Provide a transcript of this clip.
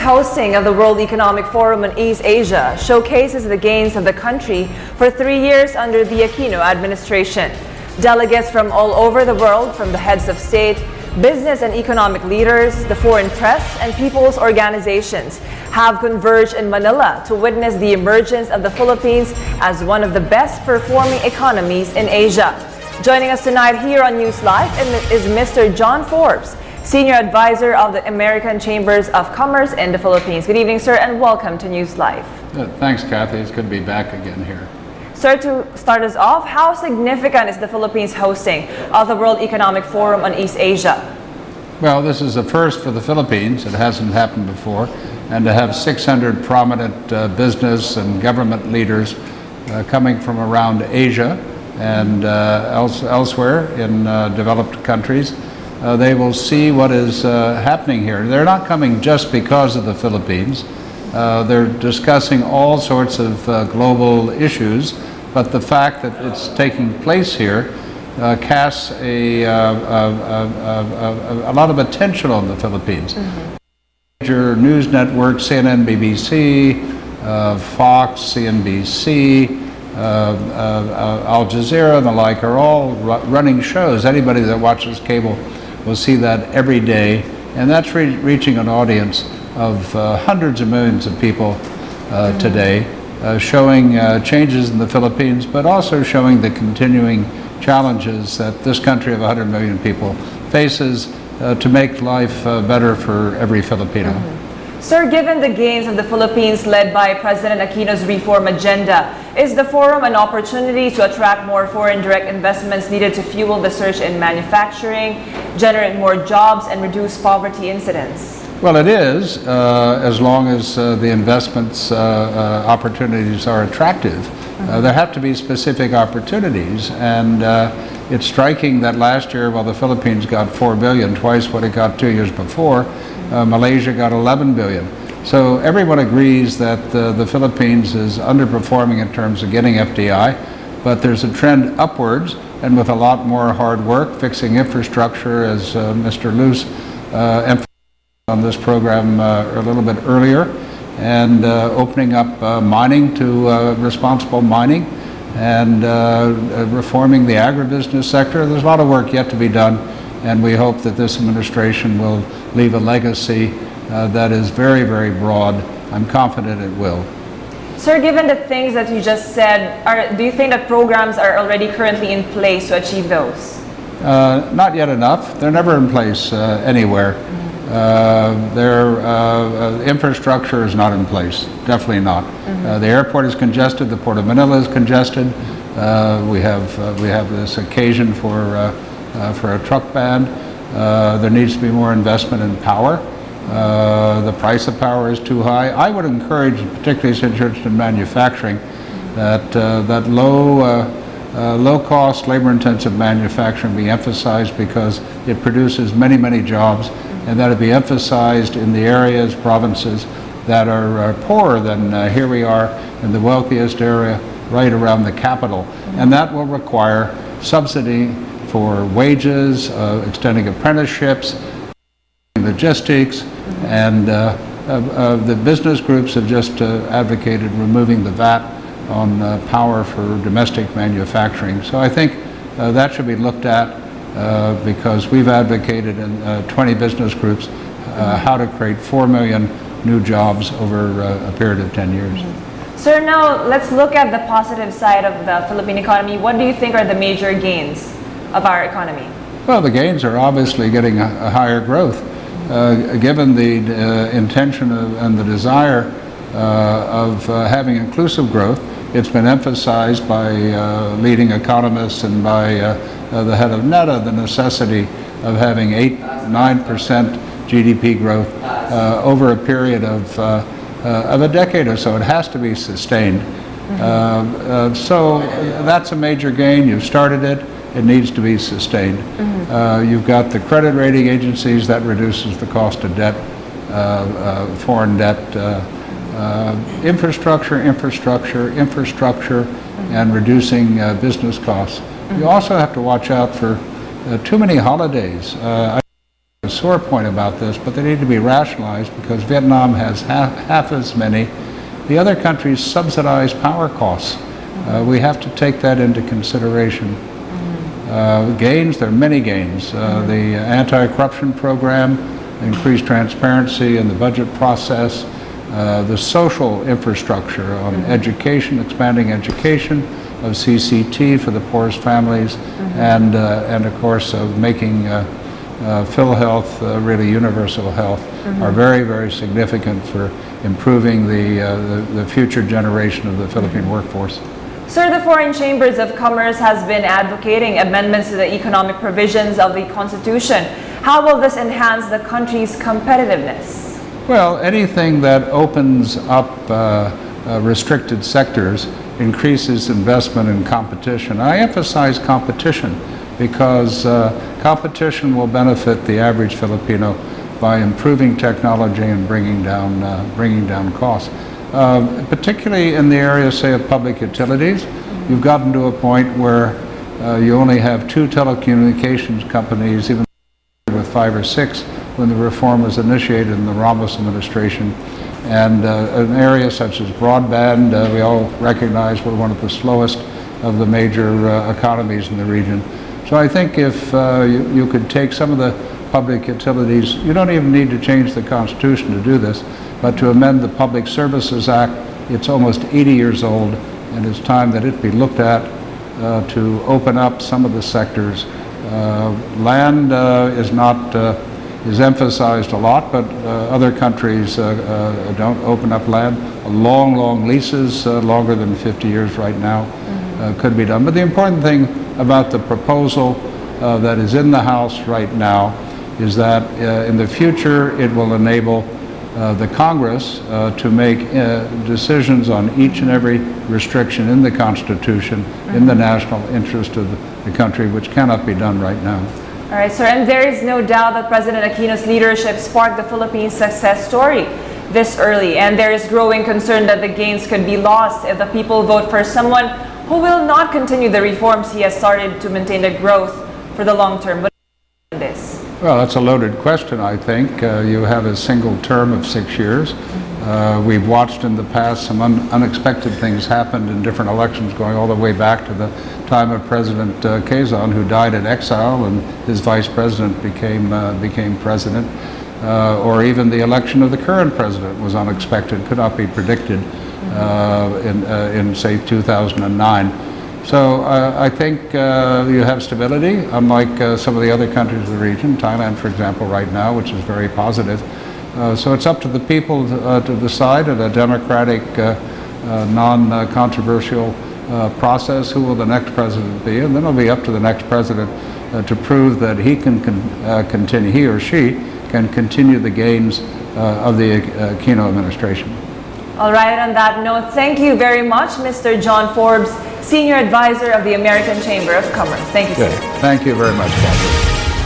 Hosting of the World Economic Forum in East Asia showcases the gains of the country for 3 years under the Aquino administration. Delegates from all over the world, from the heads of state, business and economic leaders, the foreign press, and people's organizations have converged in Manila to witness the emergence of the Philippines as one of the best performing economies in Asia. Joining us tonight here on NewsLife is Mr. John Forbes, Senior Advisor of the American Chambers of Commerce in the Philippines. Good evening, sir, and welcome to NewsLife. Thanks, Kathy. It's good to be back again here. Sir, to start us off, how significant is the Philippines hosting of the World Economic Forum on East Asia? Well, this is a first for the Philippines. It hasn't happened before. And to have 600 prominent business and government leaders coming from around Asia and elsewhere in developed countries, they will see what is happening here. They're not coming just because of the Philippines. They're discussing all sorts of global issues, but the fact that it's taking place here casts a lot of attention on the Philippines. Major news networks, CNN, BBC, Fox, CNBC, Al Jazeera and the like are all running shows. Anybody that watches cable will see that every day, and that's reaching an audience of hundreds of millions of people today, showing changes in the Philippines, but also showing the continuing challenges that this country of 100 million people faces to make life better for every Filipino. Sir, given the gains of the Philippines led by President Aquino's reform agenda, is the forum an opportunity to attract more foreign direct investments needed to fuel the surge in manufacturing, generate more jobs, and reduce poverty incidence? Well, it is, as long as the investments opportunities are attractive. There have to be specific opportunities, and it's striking that last year, while the Philippines got $4 billion, twice what it got 2 years before, Malaysia got $11 billion. So everyone agrees that the Philippines is underperforming in terms of getting FDI, but there's a trend upwards, and with a lot more hard work, fixing infrastructure, as Mr. Luce emphasized on this program a little bit earlier, and opening up mining to responsible mining, and reforming the agribusiness sector. There's a lot of work yet to be done, and we hope that this administration will leave a legacy that is very, very broad. I'm confident it will. Sir, given the things that you just said, do you think that programs are already currently in place to achieve those? Not yet enough. They're never in place anywhere. Their infrastructure is not in place, definitely not. The airport is congested, the Port of Manila is congested. We have this occasion for a truck ban. There needs to be more investment in power. The price of power is too high. I would encourage, particularly since you're interested in manufacturing, that low-cost, labor-intensive manufacturing be emphasized, because it produces many, many jobs, and that it be emphasized in the areas, provinces that are poorer than here we are in the wealthiest area right around the capital. And that will require subsidy for wages, extending apprenticeships, logistics, and the business groups have just advocated removing the VAT on power for domestic manufacturing. So I think that should be looked at, because we've advocated in 20 business groups how to create 4 million new jobs over a period of 10 years. Sir, now let's look at the positive side of the Philippine economy. What do you think are the major gains of our economy? Well, the gains are obviously getting a higher growth. Given the intention and the desire of having inclusive growth, it's been emphasized by leading economists and by the head of NEDA, the necessity of having 8-9% GDP growth over a period of a decade or so. It has to be sustained. So that's a major gain. You've started it. It needs to be sustained. You've got the credit rating agencies. That reduces the cost of debt, foreign debt. Infrastructure, and reducing business costs. You also have to watch out for too many holidays. sore point about this, but they need to be rationalized because Vietnam has half as many. The other countries subsidize power costs. We have to take that into consideration. Gains, there are many gains. The anti-corruption program, increased transparency in the budget process, the social infrastructure on education, expanding education, of CCT for the poorest families, and of course of making PhilHealth really universal health are very, very significant for improving the future generation of the Philippine workforce. Sir, the Foreign Chambers of Commerce has been advocating amendments to the economic provisions of the Constitution. How will this enhance the country's competitiveness? Well, anything that opens up restricted sectors increases investment and competition. I emphasize competition because competition will benefit the average Filipino by improving technology and bringing down costs. Particularly in the area, say, of public utilities, you've gotten to a point where you only have 2 telecommunications companies, even with 5 or 6, when the reform was initiated in the Ramos administration. And an area such as broadband, we all recognize we're one of the slowest of the major economies in the region. So I think if you could take some of the public utilities, you don't even need to change the Constitution to do this, but to amend the Public Services Act. It's almost 80 years old, and it's time that it be looked at to open up some of the sectors. Land is emphasized a lot, but other countries don't open up land. Long leases, longer than 50 years right now, could be done. But the important thing about the proposal that is in the House right now is that in the future it will enable the Congress to make decisions on each and every restriction in the Constitution in the national interest of the country, which cannot be done right now. All right, sir, and there is no doubt that President Aquino's leadership sparked the Philippines' success story this early, and there is growing concern that the gains could be lost if the people vote for someone who will not continue the reforms he has started to maintain the growth for the long term. What do you think of this? Well, that's a loaded question, I think. You have a single term of 6 years. We've watched in the past some unexpected things happened in different elections going all the way back to the time of President Quezon, who died in exile, and his vice president became president. Or even the election of the current president was unexpected, could not be predicted in say 2009. So I think you have stability, unlike some of the other countries of the region, Thailand, for example, right now, which is very positive. So it's up to the people to decide in a democratic, non-controversial process who will the next president be, and then it'll be up to the next president to prove that he can continue, he or she can continue the gains of the Aquino administration. All right, on that note, thank you very much, Mr. John Forbes, Senior Advisor of the American Chamber of Commerce. Thank you, sir. Thank you very much, Kathy.